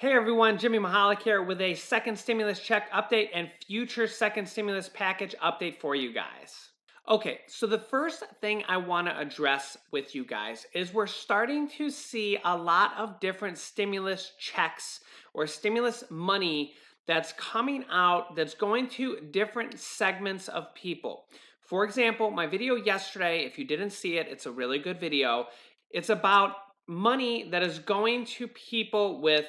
Hey everyone, Jimmy Mahalik here with a second stimulus check update and future second stimulus package update for you guys. Okay, so the first thing I want to address with you guys is we're starting to see a lot of different stimulus checks or stimulus money that's coming out that's going to different segments of people. For example, my video yesterday, if you didn't see it, it's a really good video. It's about money that is going to people with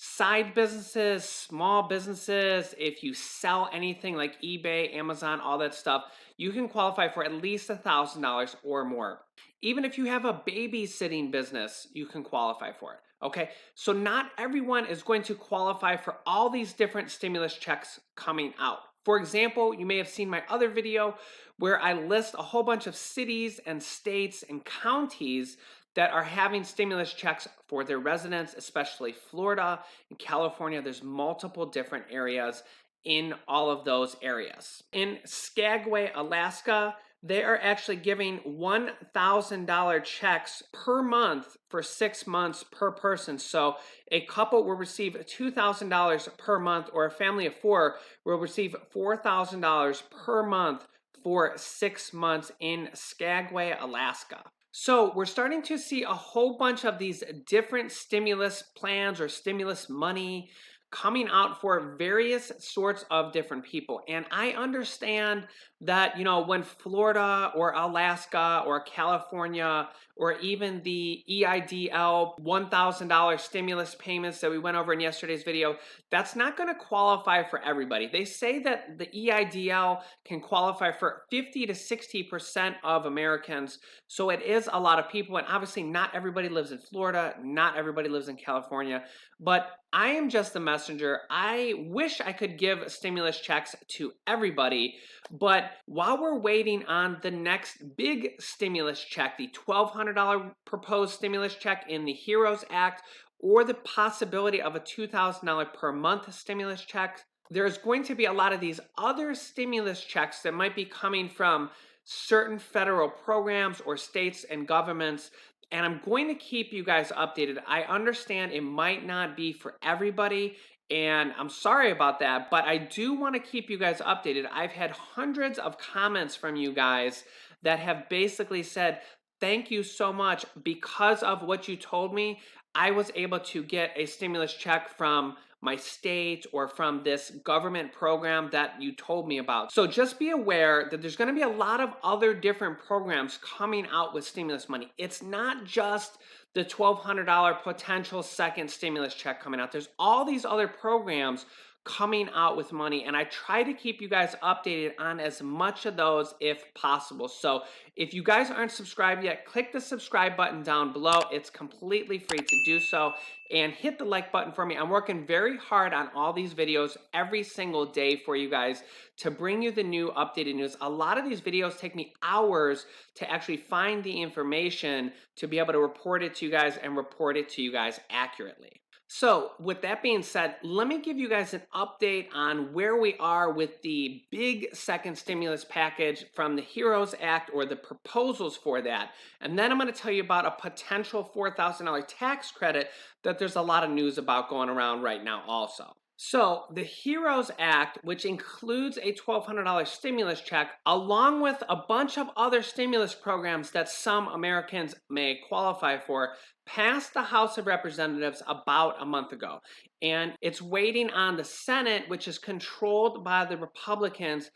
side businesses, small businesses. If you sell anything like eBay, Amazon, all that stuff, you can qualify for at least $1,000 or more. Even if you have a babysitting business, you can qualify for it. Okay, so not everyone is going to qualify for all these different stimulus checks coming out. For example, you may have seen my other video where I list a whole bunch of cities and states and counties that are having stimulus checks for their residents, especially Florida and California. There's multiple different areas in all of those areas. In Skagway, Alaska, they are actually giving $1,000 checks per month for 6 months per person. So a couple will receive $2,000 per month, or a family of 4 will receive $4,000 per month for 6 months in Skagway, Alaska. So we're starting to see a whole bunch of these different stimulus plans or stimulus money coming out for various sorts of different people. And I understand that, when Florida or Alaska or California or even the EIDL $1,000 stimulus payments that we went over in yesterday's video, that's not going to qualify for everybody. They say that the EIDL can qualify for 50 to 60% of Americans. So it is a lot of people, and obviously not everybody lives in Florida, not everybody lives in California, but I am just the messenger. I wish I could give stimulus checks to everybody, but while we're waiting on the next big stimulus check, the $1,200 proposed stimulus check in the HEROES Act, or the possibility of a $2,000 per month stimulus check, there's going to be a lot of these other stimulus checks that might be coming from certain federal programs or states and governments, and I'm going to keep you guys updated. I understand it might not be for everybody, and I'm sorry about that, but I do want to keep you guys updated. I've had hundreds of comments from you guys that have basically said, thank you so much. Because of what you told me, I was able to get a stimulus check from my state or from this government program that you told me about. So just be aware that there's going to be a lot of other different programs coming out with stimulus money. It's not just the $1,200 potential second stimulus check coming out. There's all these other programs coming out with money, and I try to keep you guys updated on as much of those if possible. So if you guys aren't subscribed yet, click the subscribe button down below. It's completely free to do so, and hit the like button for me. I'm working very hard on all these videos every single day for you guys to bring you the new updated news. A lot of these videos take me hours to actually find the information to be able to report it to you guys and report it to you guys accurately. So with that being said, let me give you guys an update on where we are with the big second stimulus package from the HEROES Act, or the proposals for that. And then I'm going to tell you about a potential $4,000 tax credit that there's a lot of news about going around right now also. So the HEROES Act, which includes a $1,200 stimulus check, along with a bunch of other stimulus programs that some Americans may qualify for, passed the House of Representatives about a month ago. And it's waiting on the Senate, which is controlled by the Republicans,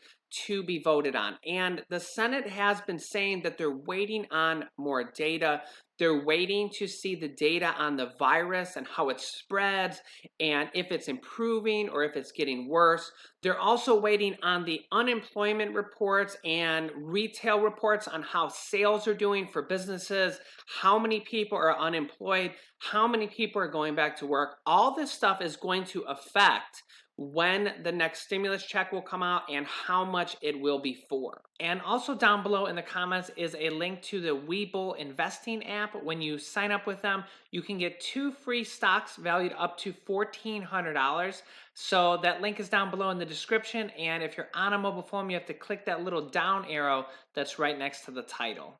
to be voted on. And the Senate has been saying that they're waiting on more data. They're waiting to see the data on the virus and how it spreads, and if it's improving or if it's getting worse. They're also waiting on the unemployment reports and retail reports on how sales are doing for businesses, how many people are unemployed, how many people are going back to work. All this stuff is going to affect when the next stimulus check will come out and how much it will be for. And also down below in the comments is a link to the Webull investing app. When you sign up with them, you can get 2 free stocks valued up to $1,400. So that link is down below in the description, and if you're on a mobile phone, you have to click that little down arrow that's right next to the title.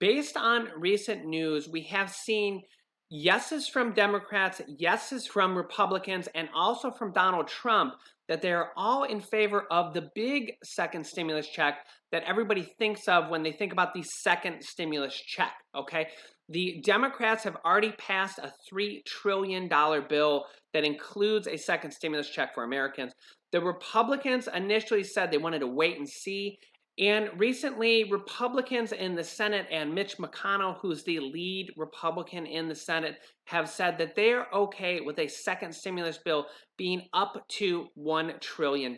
Based on recent news, we have seen yeses from Democrats, yeses from Republicans, and also from Donald Trump that they're all in favor of the big second stimulus check that everybody thinks of when they think about the second stimulus check, okay? The Democrats have already passed a $3 trillion bill that includes a second stimulus check for Americans. The Republicans initially said they wanted to wait and see. And recently, Republicans in the Senate and Mitch McConnell, who's the lead Republican in the Senate, have said that they're okay with a second stimulus bill being up to $1 trillion.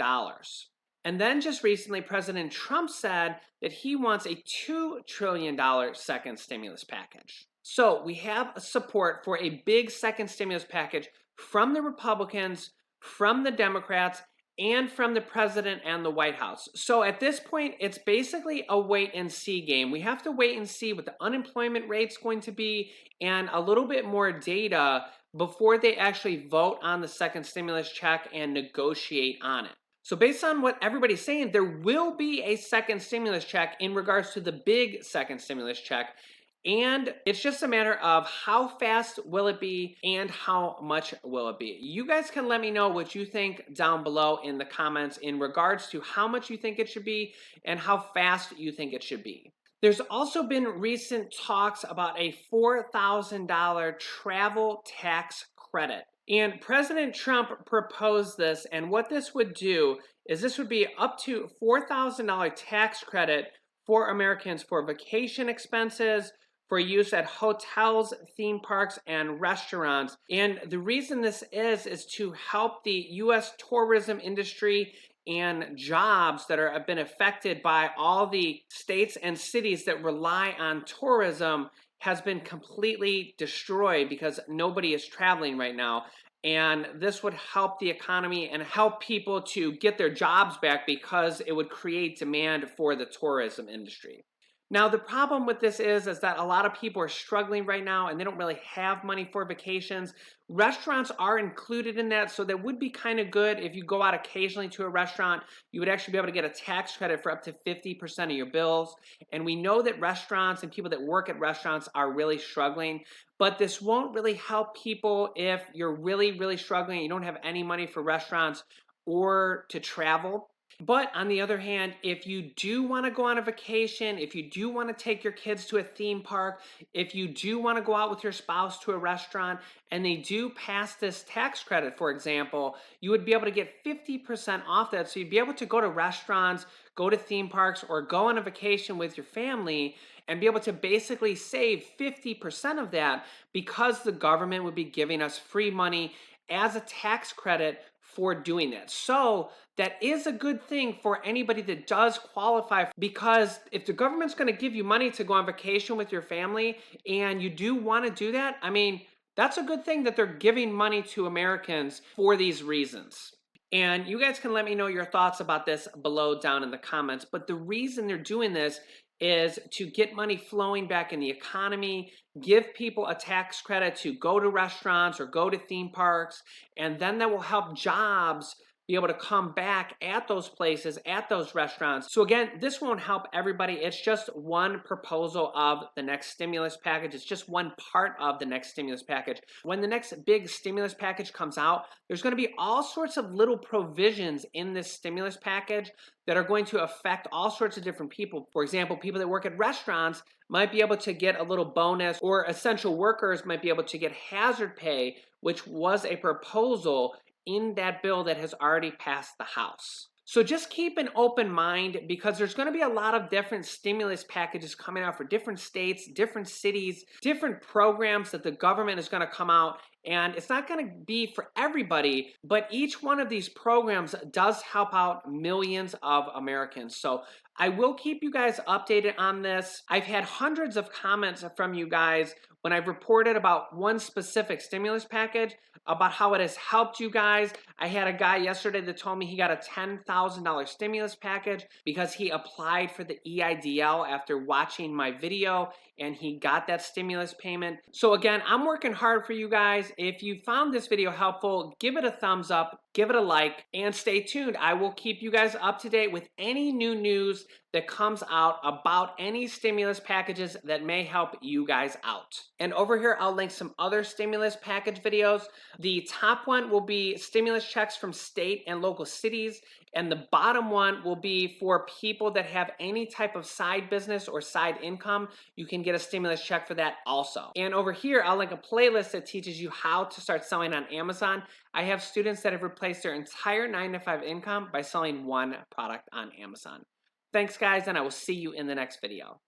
And then just recently, President Trump said that he wants a $2 trillion second stimulus package. So we have support for a big second stimulus package from the Republicans, from the Democrats, and from the president and the White House. So at this point, it's basically a wait and see game. We have to wait and see what the unemployment rate's going to be and a little bit more data before they actually vote on the second stimulus check and negotiate on it. So based on what everybody's saying, there will be a second stimulus check in regards to the big second stimulus check. And it's just a matter of how fast will it be and how much will it be. You guys can let me know what you think down below in the comments in regards to how much you think it should be and how fast you think it should be. There's also been recent talks about a $4,000 travel tax credit. And President Trump proposed this, and what this would do is this would be up to $4,000 tax credit for Americans for vacation expenses, for use at hotels, theme parks, and restaurants. And the reason this is to help the U.S. tourism industry and jobs that have been affected by all the states and cities that rely on tourism has been completely destroyed because nobody is traveling right now. And this would help the economy and help people to get their jobs back because it would create demand for the tourism industry. Now, the problem with this is that a lot of people are struggling right now and they don't really have money for vacations. Restaurants are included in that, so that would be kind of good if you go out occasionally to a restaurant. You would actually be able to get a tax credit for up to 50% of your bills. And we know that restaurants and people that work at restaurants are really struggling, but this won't really help people if you're really, really struggling and you don't have any money for restaurants or to travel. But on the other hand, if you do want to go on a vacation, if you do want to take your kids to a theme park, if you do want to go out with your spouse to a restaurant, and they do pass this tax credit, for example, you would be able to get 50% off that. So you'd be able to go to restaurants, go to theme parks, or go on a vacation with your family and be able to basically save 50% of that because the government would be giving us free money as a tax credit for doing that. So that is a good thing for anybody that does qualify, because if the government's going to give you money to go on vacation with your family and you do want to do that, I mean, that's a good thing that they're giving money to Americans for these reasons. And you guys can let me know your thoughts about this below down in the comments. But the reason they're doing this is to get money flowing back in the economy, give people a tax credit to go to restaurants or go to theme parks, and then that will help jobs be able to come back at those places, at those restaurants. So again, this won't help everybody. It's just one proposal of the next stimulus package. It's just one part of the next stimulus package. When the next big stimulus package comes out, there's going to be all sorts of little provisions in this stimulus package that are going to affect all sorts of different people. For example, people that work at restaurants might be able to get a little bonus, or essential workers might be able to get hazard pay, which was a proposal in that bill that has already passed the House. So just keep an open mind, because there's going to be a lot of different stimulus packages coming out for different states, different cities, different programs that the government is going to come out. And it's not going to be for everybody, but each one of these programs does help out millions of Americans. So I will keep you guys updated on this. I've had hundreds of comments from you guys when I've reported about one specific stimulus package, about how it has helped you guys. I had a guy yesterday that told me he got a $10,000 stimulus package because he applied for the EIDL after watching my video, and he got that stimulus payment. So again, I'm working hard for you guys. If you found this video helpful, give it a thumbs up, give it a like, and stay tuned. I will keep you guys up to date with any new news that comes out about any stimulus packages that may help you guys out. And over here, I'll link some other stimulus package videos. The top one will be stimulus checks from state and local cities, and the bottom one will be for people that have any type of side business or side income. You can get a stimulus check for that also. And over here, I'll link a playlist that teaches you how to start selling on Amazon. I have students that have replaced their entire 9-to-5 income by selling one product on Amazon. Thanks, guys, and I will see you in the next video.